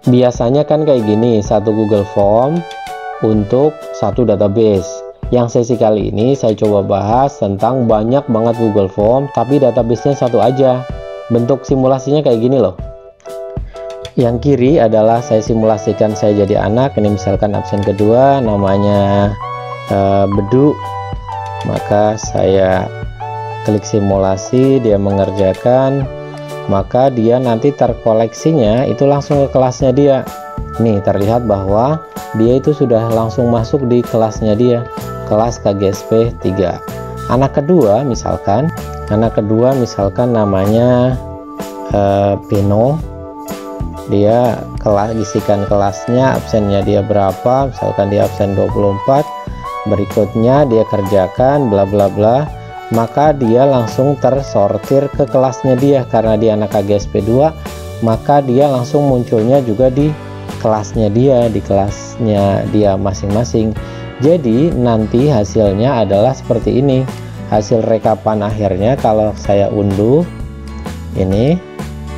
Biasanya kan kayak gini, satu Google Form untuk satu database. Yang sesi kali ini saya coba bahas tentang banyak banget Google Form tapi databasenya satu aja. Bentuk simulasinya kayak gini loh. Yang kiri adalah saya simulasikan saya jadi anak. Ini misalkan absen kedua, namanya Bedu. Maka saya klik simulasi, dia mengerjakan, maka dia nanti terkoleksinya itu langsung ke kelasnya dia. Nih terlihat bahwa dia itu sudah langsung masuk di kelasnya dia, kelas KGSP 3. Anak kedua misalkan namanya Beno. Dia isikan kelasnya, absennya dia berapa, misalkan dia absen 24, berikutnya dia kerjakan bla bla bla, maka dia langsung tersortir ke kelasnya dia. Karena dia anak KGSP 2, maka dia langsung munculnya juga di kelasnya dia masing-masing. Jadi nanti hasilnya adalah seperti ini. Hasil rekapan akhirnya kalau saya unduh ini,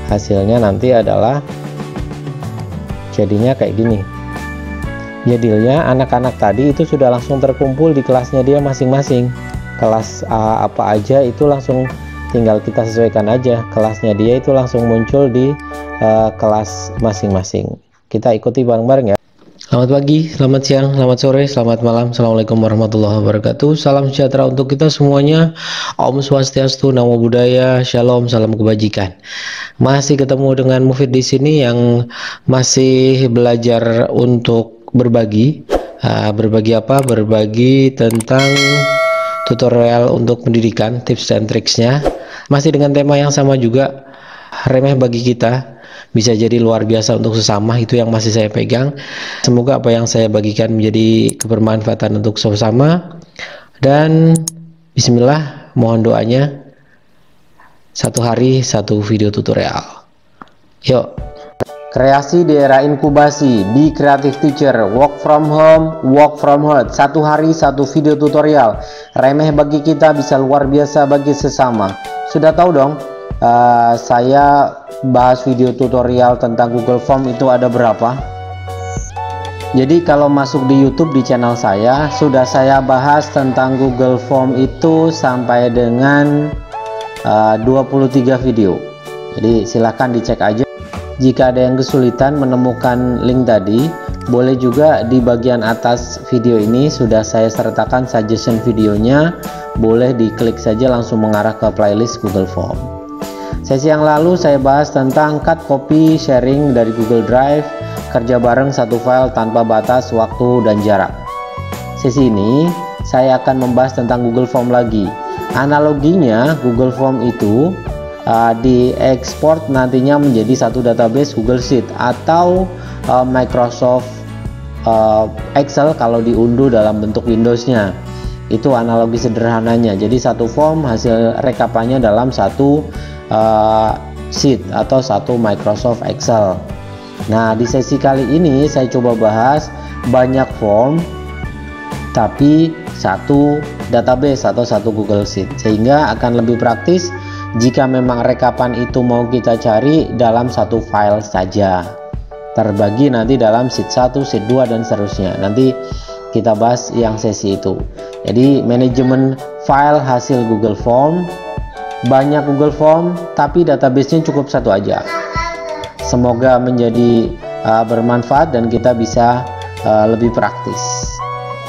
hasilnya nanti adalah jadinya kayak gini. Jadinya anak-anak tadi itu sudah langsung terkumpul di kelasnya dia masing-masing. Kelas apa aja itu langsung tinggal kita sesuaikan aja. Kelasnya dia itu langsung muncul di kelas masing-masing. Kita ikuti bareng-bareng ya. Selamat pagi, selamat siang, selamat sore, selamat malam. Assalamualaikum warahmatullahi wabarakatuh. Salam sejahtera untuk kita semuanya. Om Swastiastu, Namo Buddhaya, Shalom, salam kebajikan. Masih ketemu dengan Mufid di sini yang masih belajar untuk berbagi. Berbagi apa? Berbagi tentang tutorial untuk pendidikan, tips dan triksnya. Masih dengan tema yang sama juga, remeh bagi kita. Bisa jadi luar biasa untuk sesama, itu yang masih saya pegang. Semoga apa yang saya bagikan menjadi kebermanfaatan untuk sesama. Dan bismillah, mohon doanya. Satu hari satu video tutorial. Yuk. Kreasi di era inkubasi di Creative Teacher, work from home, work from home. Satu hari satu video tutorial. Remeh bagi kita bisa luar biasa bagi sesama. Sudah tahu dong, saya bahas video tutorial tentang Google Form itu ada berapa. Jadi kalau masuk di YouTube di channel saya, sudah saya bahas tentang Google Form itu sampai dengan 23 video. Jadi silahkan dicek aja. Jika ada yang kesulitan menemukan link tadi, boleh juga di bagian atas video ini sudah saya sertakan suggestion videonya. Boleh diklik saja langsung mengarah ke playlist Google Form. Sesi yang lalu saya bahas tentang cut, copy, sharing dari Google Drive, kerja bareng satu file tanpa batas waktu dan jarak. Sesi ini saya akan membahas tentang Google Form lagi. Analoginya Google Form itu diekspor nantinya menjadi satu database Google Sheet atau Microsoft Excel kalau diunduh dalam bentuk Windows-nya. Itu analogi sederhananya. Jadi satu form hasil rekapannya dalam satu sheet atau satu Microsoft Excel. Nah, di sesi kali ini saya coba bahas banyak form tapi satu database atau satu Google Sheet, sehingga akan lebih praktis jika memang rekapan itu mau kita cari dalam satu file saja, terbagi nanti dalam sheet 1, sheet 2 dan seterusnya. Nanti kita bahas yang sesi itu. Jadi manajemen file hasil Google Form, banyak Google Form tapi databasenya cukup satu aja. Semoga menjadi bermanfaat dan kita bisa lebih praktis.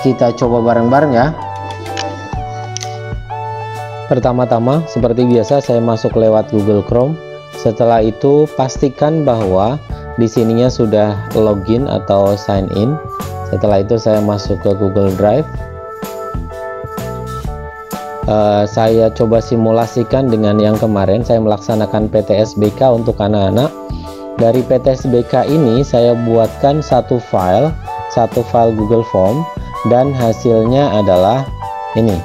Kita coba bareng-bareng ya. Pertama-tama seperti biasa saya masuk lewat Google Chrome. Setelah itu pastikan bahwa di sininya sudah login atau sign in. Setelah itu saya masuk ke Google Drive. Saya coba simulasikan dengan yang kemarin saya melaksanakan PTSBK untuk anak-anak. Dari PTSBK ini saya buatkan satu file Google Form dan hasilnya adalah ini.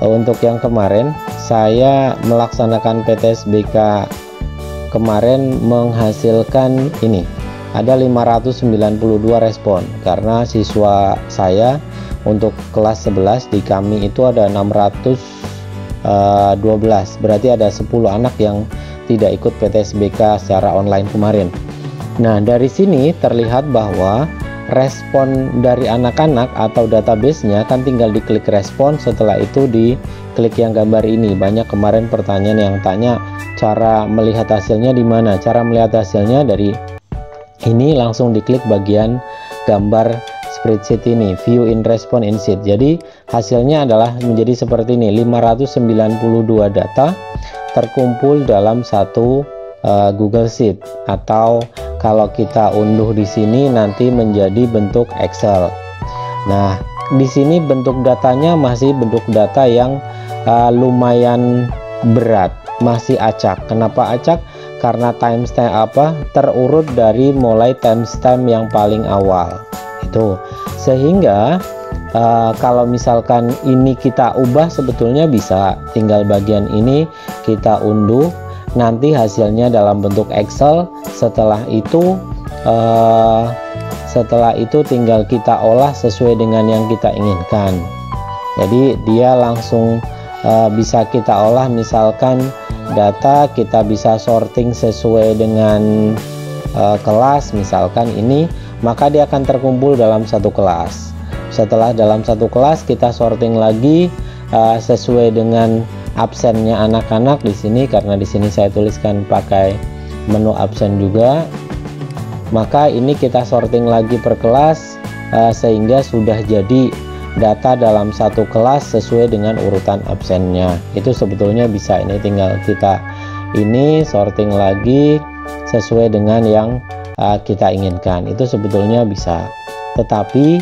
Untuk yang kemarin saya melaksanakan PTSBK kemarin menghasilkan ini, ada 592 respon karena siswa saya untuk kelas 11 di kami itu ada 612, berarti ada 10 anak yang tidak ikut PTSBK secara online kemarin. Nah, dari sini terlihat bahwa respon dari anak-anak atau database-nya kan tinggal diklik respon, setelah itu diklik yang gambar ini. Banyak kemarin pertanyaan yang tanya cara melihat hasilnya di mana. Cara melihat hasilnya dari ini, langsung diklik bagian gambar spreadsheet ini, view in response in sheet. Jadi hasilnya adalah menjadi seperti ini, 592 data terkumpul dalam satu Google Sheet, atau kalau kita unduh di sini nanti menjadi bentuk Excel. Nah, di sini bentuk datanya masih bentuk data yang lumayan berat, masih acak. Kenapa acak? Karena timestamp terurut dari mulai timestamp yang paling awal itu, sehingga kalau misalkan ini kita ubah sebetulnya bisa, tinggal bagian ini kita unduh, nanti hasilnya dalam bentuk Excel. Setelah itu tinggal kita olah sesuai dengan yang kita inginkan. Jadi dia langsung bisa kita olah, misalkan data kita bisa sorting sesuai dengan kelas, misalkan ini, maka dia akan terkumpul dalam satu kelas. Setelah dalam satu kelas kita sorting lagi sesuai dengan absennya anak-anak di sini, karena di sini saya tuliskan pakai menu absen juga. Maka ini kita sorting lagi per kelas sehingga sudah jadi data dalam satu kelas sesuai dengan urutan absennya. Itu sebetulnya bisa, ini tinggal kita ini sorting lagi sesuai dengan yang kita inginkan. Itu sebetulnya bisa. Tetapi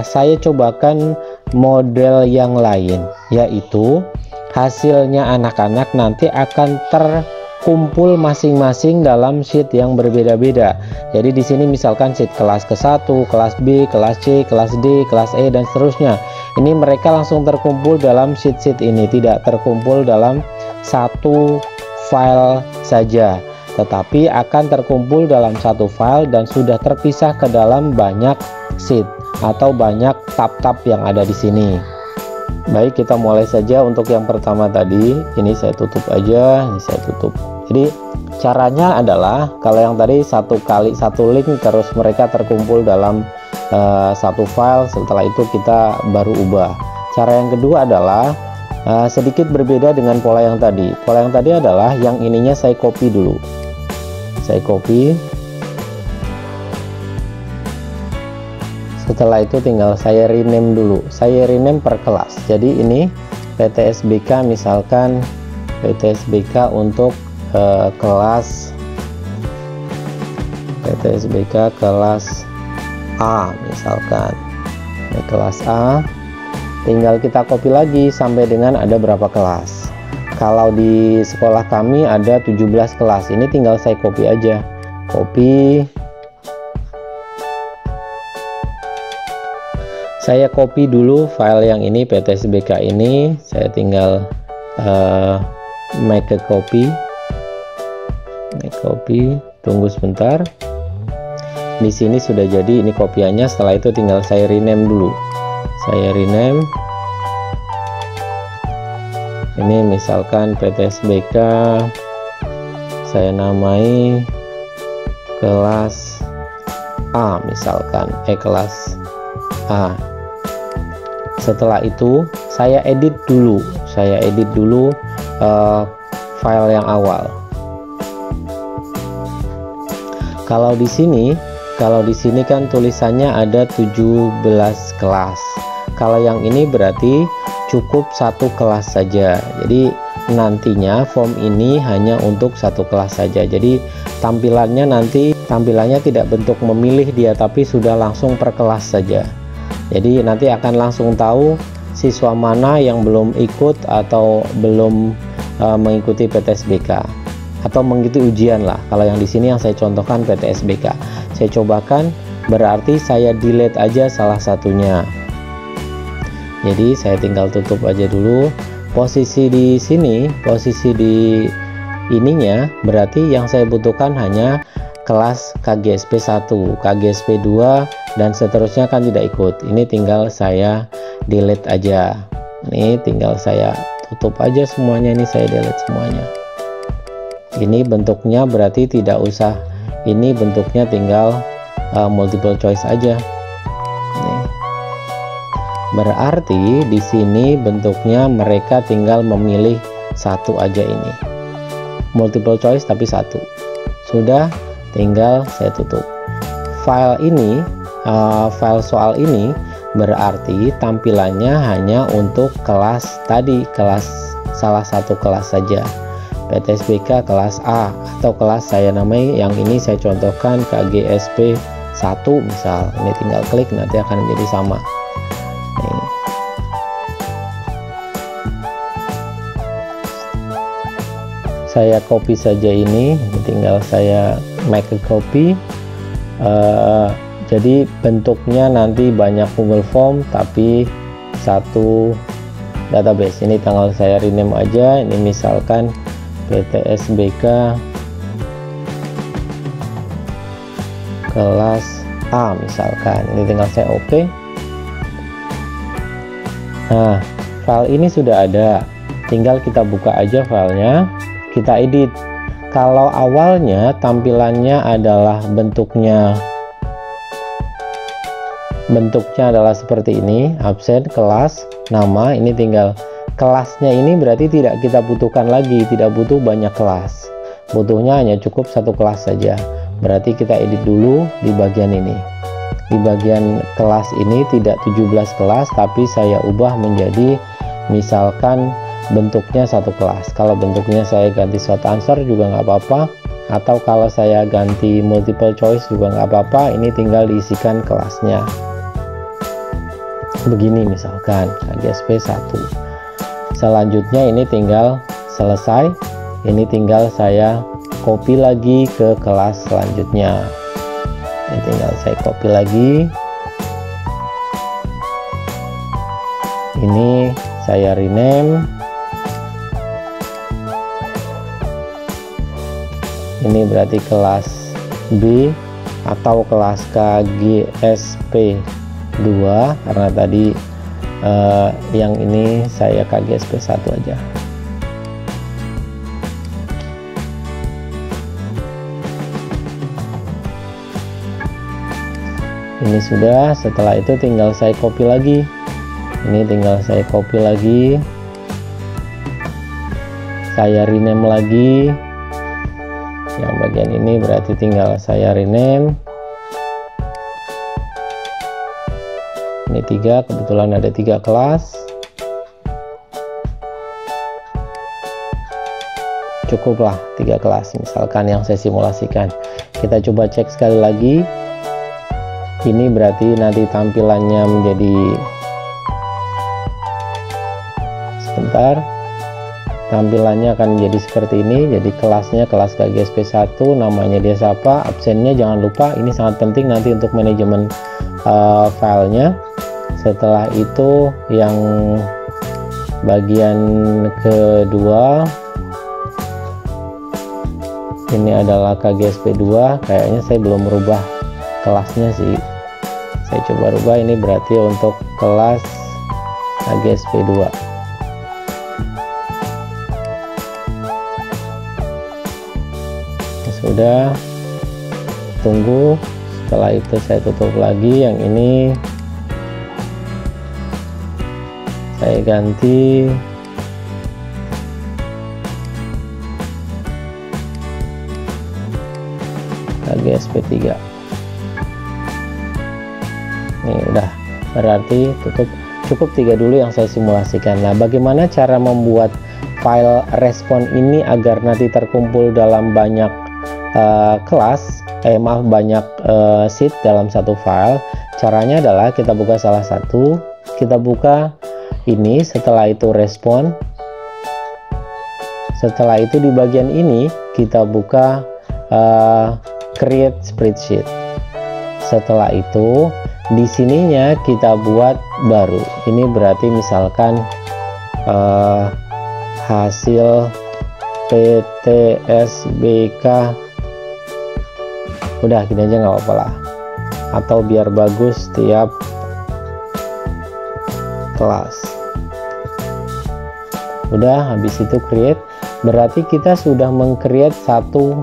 saya cobakan model yang lain, yaitu hasilnya anak-anak nanti akan terkumpul masing-masing dalam sheet yang berbeda-beda. Jadi di sini misalkan sheet kelas ke-1, kelas B, kelas C, kelas D, kelas E, dan seterusnya. Ini mereka langsung terkumpul dalam sheet-sheet ini, tidak terkumpul dalam satu file saja, tetapi akan terkumpul dalam satu file dan sudah terpisah ke dalam banyak sheet atau banyak tab-tab yang ada di sini. Baik, kita mulai saja. Untuk yang pertama tadi, ini saya tutup aja, ini saya tutup. Jadi caranya adalah, kalau yang tadi satu kali satu link terus mereka terkumpul dalam satu file, setelah itu kita baru ubah. Cara yang kedua adalah sedikit berbeda dengan pola yang tadi. Pola yang tadi adalah yang ininya saya copy dulu. Saya copy. Setelah itu tinggal saya rename dulu. Saya rename per kelas. Jadi ini PTSBK, misalkan PTSBK untuk kelas PTSBK kelas A, misalkan ini kelas A. Tinggal kita copy lagi sampai dengan ada berapa kelas. Kalau di sekolah kami ada 17 kelas. Ini tinggal saya copy aja. Copy. Saya copy dulu file yang ini, PTSBK ini. Saya tinggal make a copy. Make copy. Tunggu sebentar. Di sini sudah jadi ini kopiannya. Setelah itu tinggal saya rename dulu. Saya rename. Ini misalkan PTSBK, saya namai kelas A, misalkan kelas A. Setelah itu saya edit dulu. Saya edit dulu file yang awal. Kalau di sini kan tulisannya ada 17 kelas. Kalau yang ini berarti cukup satu kelas saja. Jadi nantinya form ini hanya untuk satu kelas saja. Jadi tampilannya tidak bentuk memilih dia, tapi sudah langsung per kelas saja. Jadi nanti akan langsung tahu siswa mana yang belum ikut atau belum mengikuti PTSBK atau mengikuti ujian lah. Kalau yang di sini yang saya contohkan PTSBK, saya cobakan, berarti saya delete aja salah satunya. Jadi saya tinggal tutup aja dulu. Posisi di sini, posisi di ininya berarti yang saya butuhkan hanya kelas KGSP 1, KGSP 2 dan seterusnya kan tidak ikut. Ini tinggal saya delete aja. Ini tinggal saya tutup aja semuanya, ini saya delete semuanya. Ini bentuknya berarti tidak usah ini bentuknya tinggal multiple choice aja. Nih. Berarti di sini bentuknya mereka tinggal memilih satu aja ini. Multiple choice tapi satu. Sudah, tinggal saya tutup. File ini, file soal ini berarti tampilannya hanya untuk kelas tadi, salah satu kelas saja. PTSBK kelas A atau kelas saya namai yang ini saya contohkan KGSP 1 misal. Ini tinggal klik nanti akan menjadi sama. Nih. Saya copy saja ini tinggal saya make a copy. Jadi bentuknya nanti banyak Google Form tapi satu database. Ini tanggal saya rename aja, ini misalkan PTSBK kelas A misalkan. Ini tinggal saya oke. Nah, file ini sudah ada, tinggal kita buka aja filenya, kita edit. Kalau awalnya tampilannya adalah bentuknya adalah seperti ini, absen, kelas, nama, ini tinggal kelasnya ini berarti tidak kita butuhkan lagi, tidak butuh banyak kelas, butuhnya hanya cukup satu kelas saja. Berarti kita edit dulu di bagian ini. Di bagian kelas ini tidak 17 kelas, tapi saya ubah menjadi misalkan bentuknya satu kelas. Kalau bentuknya saya ganti short answer juga nggak apa-apa, atau kalau saya ganti multiple choice juga nggak apa-apa. Ini tinggal diisikan kelasnya begini misalkan KGSP 1. Selanjutnya ini tinggal selesai, ini tinggal saya copy lagi ke kelas selanjutnya. Ini tinggal saya copy lagi, ini saya rename, ini berarti kelas B atau kelas KGSP 2 karena tadi yang ini saya KGSP 1 aja. Ini sudah, setelah itu tinggal saya copy lagi. Ini tinggal saya copy lagi. Saya rename lagi. Yang bagian ini berarti tinggal saya rename. Ini 3, kebetulan ada 3 kelas. Cukuplah 3 kelas misalkan yang saya simulasikan. Kita coba cek sekali lagi. Ini berarti nanti tampilannya menjadi, sebentar, tampilannya akan menjadi seperti ini. Jadi kelasnya kelas KGSP 1, namanya dia siapa, absennya jangan lupa, ini sangat penting nanti untuk manajemen filenya. Setelah itu yang bagian kedua ini adalah KGSP 2. Kayaknya saya belum merubah kelasnya sih, saya coba rubah. Ini berarti untuk kelas KGSP 2. Sudah, tunggu. Setelah itu saya tutup lagi. Yang ini saya ganti KGSP 3. Ini udah, berarti cukup 3 dulu yang saya simulasikan. Nah, bagaimana cara membuat file respon ini agar nanti terkumpul dalam banyak kelas, banyak sheet dalam satu file? Caranya adalah kita buka salah satu, kita buka ini, setelah itu respon, setelah itu di bagian ini kita buka create spreadsheet. Setelah itu di sininya kita buat baru. Ini berarti misalkan hasil PTSBK, udah gini aja nggak apa-apa lah, atau biar bagus tiap kelas. Udah, habis itu create, berarti kita sudah meng-create satu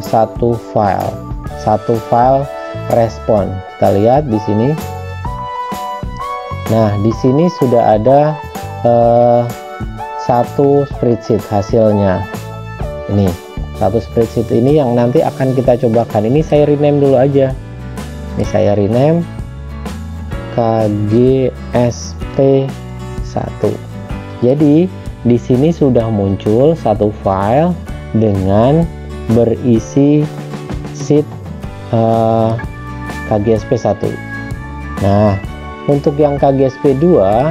satu file respon. Kita lihat di sini. Nah, di sini sudah ada satu spreadsheet hasilnya. Ini satu spreadsheet ini yang nanti akan kita cobakan. Ini saya rename dulu aja. Ini saya rename KGSP1. Jadi di sini sudah muncul satu file dengan berisi sheet KGSP1. Nah, untuk yang KGSP2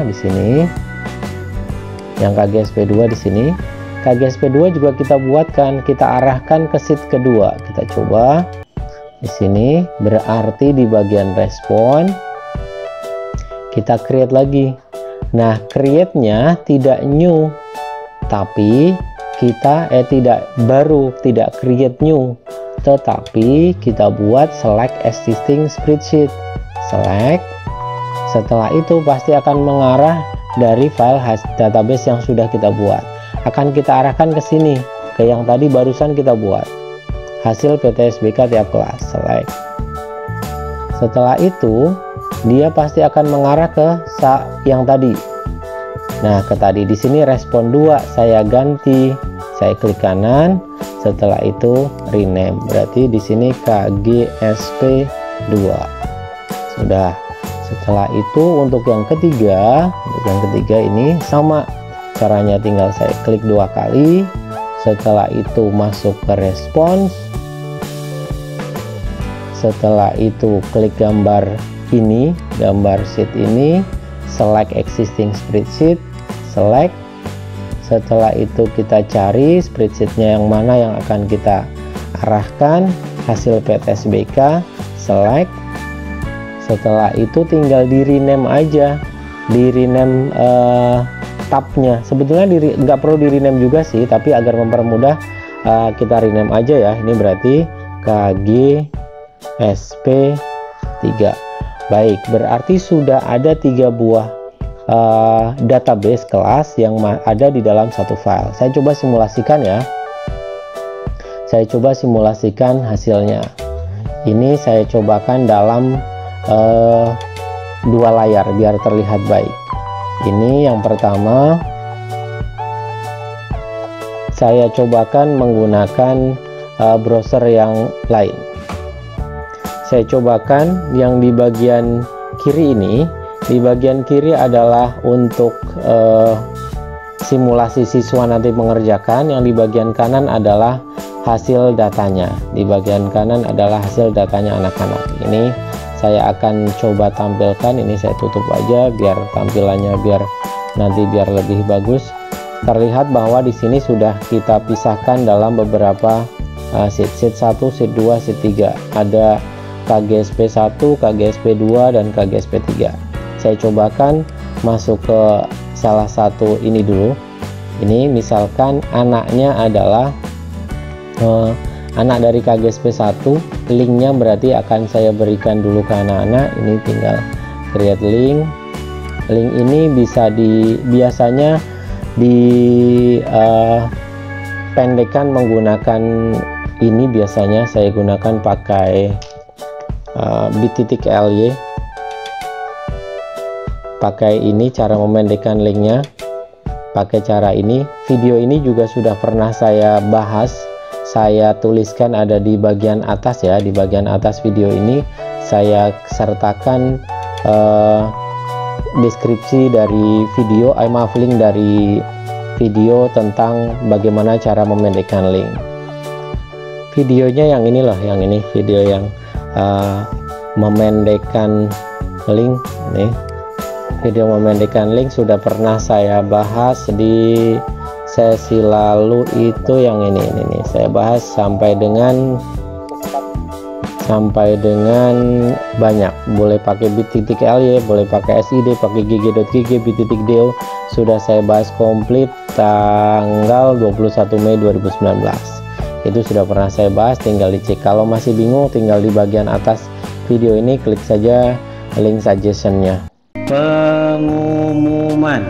di sini, KGSP2 juga kita buatkan, kita arahkan ke sheet kedua. Kita coba di sini, berarti di bagian respon kita create lagi. Nah, create-nya tidak new, tapi kita tidak create new, tetapi kita buat select existing spreadsheet. Select. Setelah itu pasti akan mengarah dari file database yang sudah kita buat. Akan kita arahkan ke sini, ke yang tadi barusan kita buat. Hasil PTSBK tiap kelas. Select. Setelah itu dia pasti akan mengarah ke yang tadi. Nah, ke tadi di sini respon 2 saya ganti. Saya klik kanan. Setelah itu rename. Berarti di sini KGSP2. Sudah. Setelah itu untuk yang ketiga ini sama caranya, tinggal saya klik 2 kali. Setelah itu masuk ke respons. Setelah itu klik gambar ini, gambar sheet ini, select existing spreadsheet, select. Setelah itu kita cari spreadsheetnya yang mana yang akan kita arahkan, hasil PTSBK, select. Setelah itu tinggal di rename aja, di rename tabnya. Sebetulnya nggak perlu di rename juga sih, tapi agar mempermudah kita rename aja ya. Ini berarti KGSP3. Baik, berarti sudah ada 3 buah database kelas yang ada di dalam satu file. Saya coba simulasikan ya. Saya coba simulasikan hasilnya. Ini saya cobakan dalam 2 layar biar terlihat baik. Ini yang pertama saya cobakan menggunakan browser yang lain. Saya cobakan yang di bagian kiri ini. Di bagian kiri adalah untuk simulasi siswa nanti mengerjakan. Yang di bagian kanan adalah hasil datanya. Di bagian kanan adalah hasil datanya anak-anak. Ini saya akan coba tampilkan. Ini saya tutup aja biar tampilannya biar lebih bagus. Terlihat bahwa di sini sudah kita pisahkan dalam beberapa sheet 1, sheet 2, sheet 3. Ada KGSP1, KGSP2 dan KGSP3. Saya cobakan masuk ke salah satu ini dulu. Ini misalkan anaknya adalah anak dari KGSP1, linknya berarti akan saya berikan dulu ke anak-anak. Ini tinggal create link. Link ini bisa biasanya pendekkan menggunakan ini, biasanya saya gunakan pakai bit.ly. Pakai ini cara memendekkan linknya, pakai cara ini. Video ini juga sudah pernah saya bahas, saya tuliskan ada di bagian atas ya. Di bagian atas video ini saya sertakan deskripsi dari video, link dari video tentang bagaimana cara memendekkan link. Videonya yang ini loh, yang ini video yang memendekkan link. Nih, video memendekkan link sudah pernah saya bahas di sesi lalu. Itu yang ini nih saya bahas sampai dengan banyak. Boleh pakai bit.ly, boleh pakai SID, pakai gg.gg, bit.do. Sudah saya bahas komplit tanggal 21 Mei 2019. Itu sudah pernah saya bahas, tinggal dicek. Kalau masih bingung, tinggal di bagian atas video ini klik saja link suggestionnya. Pengumuman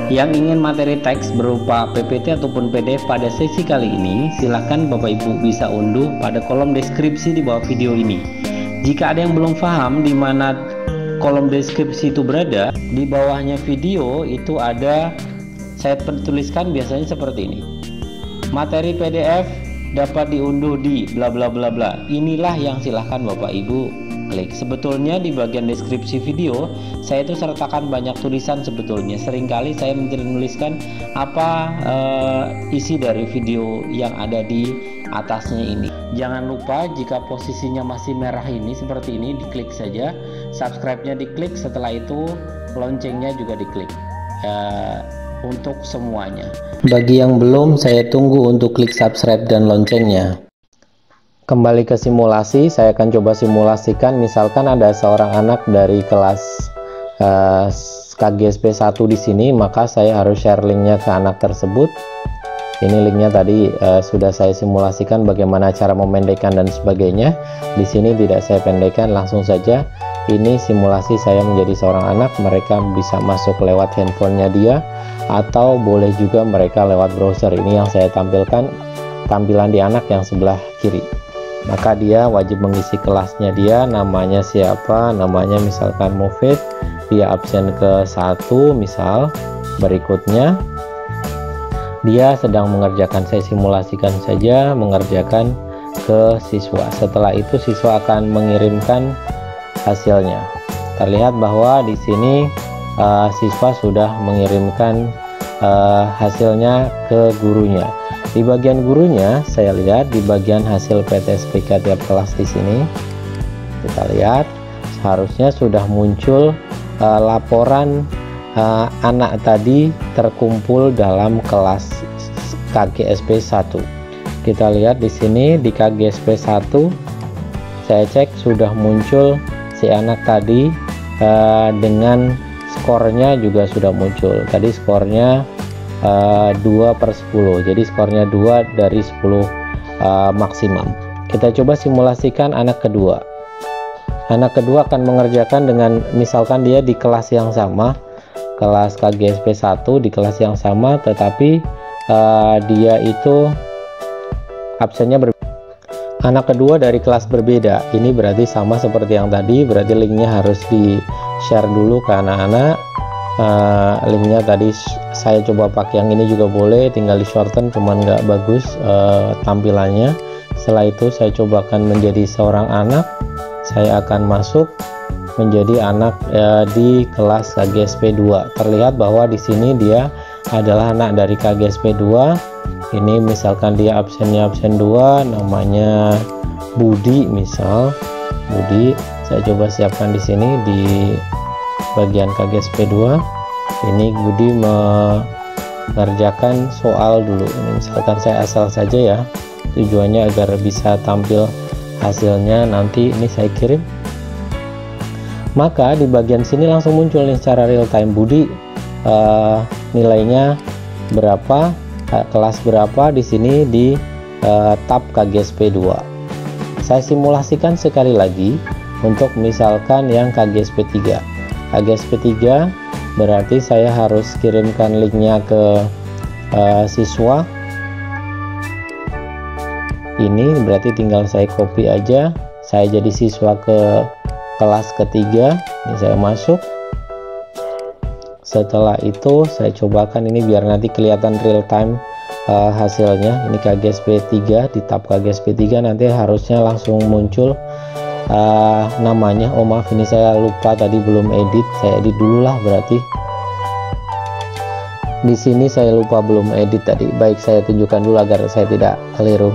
Yang ingin materi teks berupa PPT ataupun PDF pada sesi kali ini, silahkan Bapak Ibu bisa unduh pada kolom deskripsi di bawah video ini. Jika ada yang belum paham di mana kolom deskripsi itu berada, di bawahnya video itu ada, saya tuliskan biasanya seperti ini: materi PDF dapat diunduh di bla bla bla bla. Inilah yang silahkan Bapak Ibu klik. Sebetulnya di bagian deskripsi video saya itu sertakan banyak tulisan. Sebetulnya seringkali saya menuliskan apa isi dari video yang ada di atasnya ini. Jangan lupa jika posisinya masih merah ini seperti ini, diklik saja, subscribe-nya diklik, setelah itu loncengnya juga diklik untuk semuanya. Bagi yang belum, saya tunggu untuk klik subscribe dan loncengnya. Kembali ke simulasi, saya akan coba simulasikan. Misalkan ada seorang anak dari kelas KGSP 1 di sini, maka saya harus share linknya ke anak tersebut. Ini linknya tadi sudah saya simulasikan bagaimana cara memendekkan dan sebagainya. Di sini tidak saya pendekkan, langsung saja. Ini simulasi saya menjadi seorang anak. Mereka bisa masuk lewat handphonenya dia, atau boleh juga mereka lewat browser. Ini yang saya tampilkan, tampilan di anak yang sebelah kiri. Maka dia wajib mengisi kelasnya dia, namanya siapa, namanya misalkan Mufid, dia absen ke 1 misal. Berikutnya dia sedang mengerjakan, saya simulasikan saja mengerjakan ke siswa. Setelah itu siswa akan mengirimkan hasilnya. Terlihat bahwa di sini siswa sudah mengirimkan hasilnya ke gurunya. Di bagian gurunya, saya lihat di bagian hasil PTSPK tiap kelas di sini, kita lihat seharusnya sudah muncul laporan anak tadi terkumpul dalam kelas KGSP 1. Kita lihat di sini di KGSP 1, saya cek sudah muncul si anak tadi dengan skornya juga sudah muncul. Tadi skornya 2/10, jadi skornya 2 dari 10 maksimum. Kita coba simulasikan anak kedua. Anak kedua akan mengerjakan dengan misalkan dia di kelas yang sama, kelas KGSP 1 di kelas yang sama, tetapi dia itu absennya berbeda. Anak kedua dari kelas berbeda, ini berarti sama seperti yang tadi, berarti linknya harus di share dulu ke anak-anak. Linknya tadi saya coba pakai yang ini juga boleh, tinggal di shorten, cuman nggak bagus tampilannya. Setelah itu saya cobakan menjadi seorang anak, saya akan masuk menjadi anak di kelas KGSP 2. Terlihat bahwa di sini dia adalah anak dari KGSP 2. Ini misalkan dia absennya absen 2, namanya Budi misal, Budi. Saya coba siapkan di sini di bagian KGSP 2. Ini Budi mengerjakan soal dulu. Ini misalkan saya asal saja ya, tujuannya agar bisa tampil hasilnya nanti. Ini saya kirim, maka di bagian sini langsung muncul nih secara real time Budi nilainya berapa, kelas berapa di sini di tab KGSP 2. Saya simulasikan sekali lagi untuk misalkan yang KGSP 3. KGSP 3 berarti saya harus kirimkan linknya ke siswa. Ini berarti tinggal saya copy aja, saya jadi siswa ke kelas ketiga. Ini saya masuk. Setelah itu saya cobakan ini biar nanti kelihatan real time hasilnya. Ini KGSP 3, di tab KGSP 3 nanti harusnya langsung muncul namanya. Oh maaf, ini saya lupa tadi belum edit, saya edit dulu lah berarti. Di sini saya lupa belum edit tadi. Baik, saya tunjukkan dulu agar saya tidak keliru.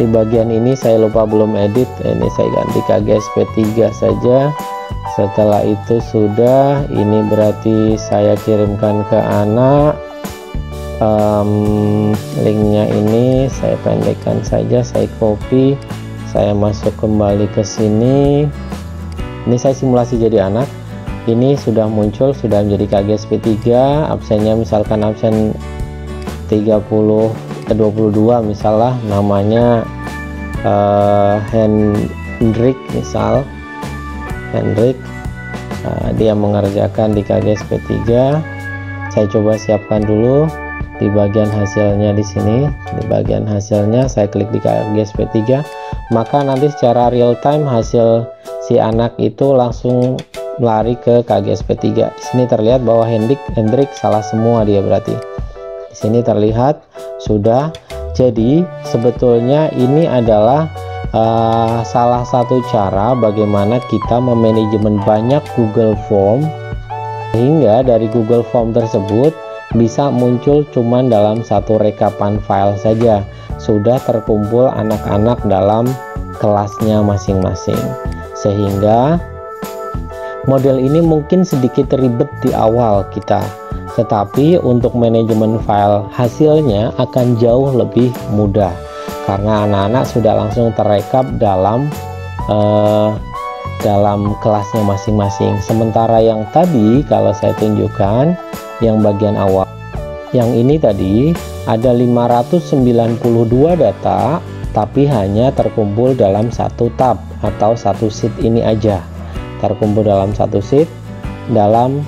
Di bagian ini saya lupa belum edit, ini saya ganti KGSP 3 saja. Setelah itu sudah, ini berarti saya kirimkan ke anak. Linknya ini saya pendekkan saja, saya copy, saya masuk kembali ke sini. Ini saya simulasi jadi anak. Ini sudah muncul, sudah menjadi KGSP 3. Absennya misalkan absen 22 misalnya, namanya Hendrik misal. Hendrik, dia mengerjakan di KGSP 3. Saya coba siapkan dulu di bagian hasilnya di sini. Di bagian hasilnya saya klik di KGSP 3, maka nanti secara real time hasil si anak itu langsung lari ke KGSP 3. Di sini terlihat bahwa Hendrik salah semua dia berarti. Di sini terlihat sudah. Jadi sebetulnya ini adalah salah satu cara bagaimana kita memanajemen banyak Google Form, sehingga dari Google Form tersebut bisa muncul cuman dalam satu rekapan file saja, sudah terkumpul anak-anak dalam kelasnya masing-masing. Sehingga model ini mungkin sedikit ribet di awal kita, tetapi untuk manajemen file hasilnya akan jauh lebih mudah karena anak-anak sudah langsung terekap dalam kelasnya masing-masing. Sementara yang tadi kalau saya tunjukkan yang bagian awal, yang ini tadi ada 592 data tapi hanya terkumpul dalam satu tab atau satu sheet ini aja, terkumpul dalam satu sheet dalam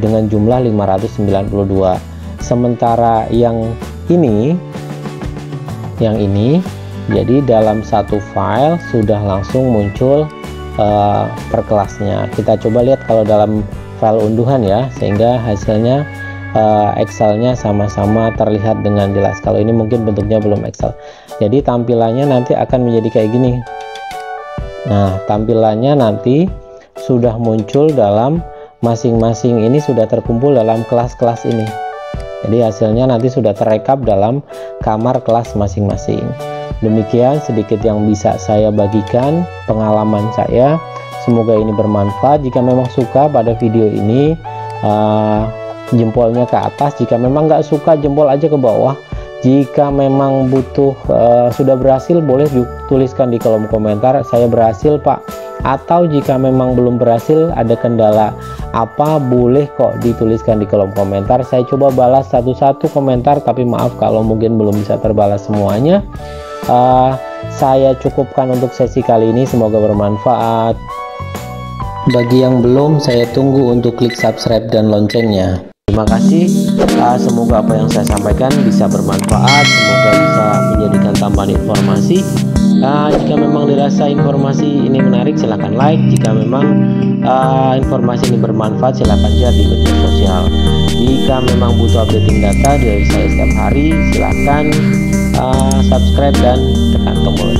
dengan jumlah 592. Sementara yang ini jadi dalam satu file sudah langsung muncul per kelasnya. Kita coba lihat kalau dalam file unduhan ya, sehingga hasilnya Excelnya sama-sama terlihat dengan jelas. Kalau ini mungkin bentuknya belum Excel, jadi tampilannya nanti akan menjadi kayak gini. Nah, tampilannya nanti sudah muncul dalam masing-masing, ini sudah terkumpul dalam kelas-kelas ini. Jadi hasilnya nanti sudah terekap dalam kamar kelas masing-masing. Demikian sedikit yang bisa saya bagikan pengalaman saya. Semoga ini bermanfaat. Jika memang suka pada video ini, jempolnya ke atas. Jika memang nggak suka, jempol aja ke bawah. Jika memang butuh sudah berhasil, boleh tuliskan di kolom komentar, saya berhasil Pak. Atau jika memang belum berhasil, ada kendala apa, boleh kok dituliskan di kolom komentar. Saya coba balas satu-satu komentar, tapi maaf kalau mungkin belum bisa terbalas semuanya. Saya cukupkan untuk sesi kali ini, semoga bermanfaat. Bagi yang belum, saya tunggu untuk klik subscribe dan loncengnya. Terima kasih. Semoga apa yang saya sampaikan bisa bermanfaat, semoga bisa menjadikan tambahan informasi. Jika memang dirasa informasi ini menarik, silahkan like. Jika memang informasi ini bermanfaat, silahkan share di media sosial. Jika memang butuh updating data dari saya setiap hari, silahkan subscribe dan tekan tombol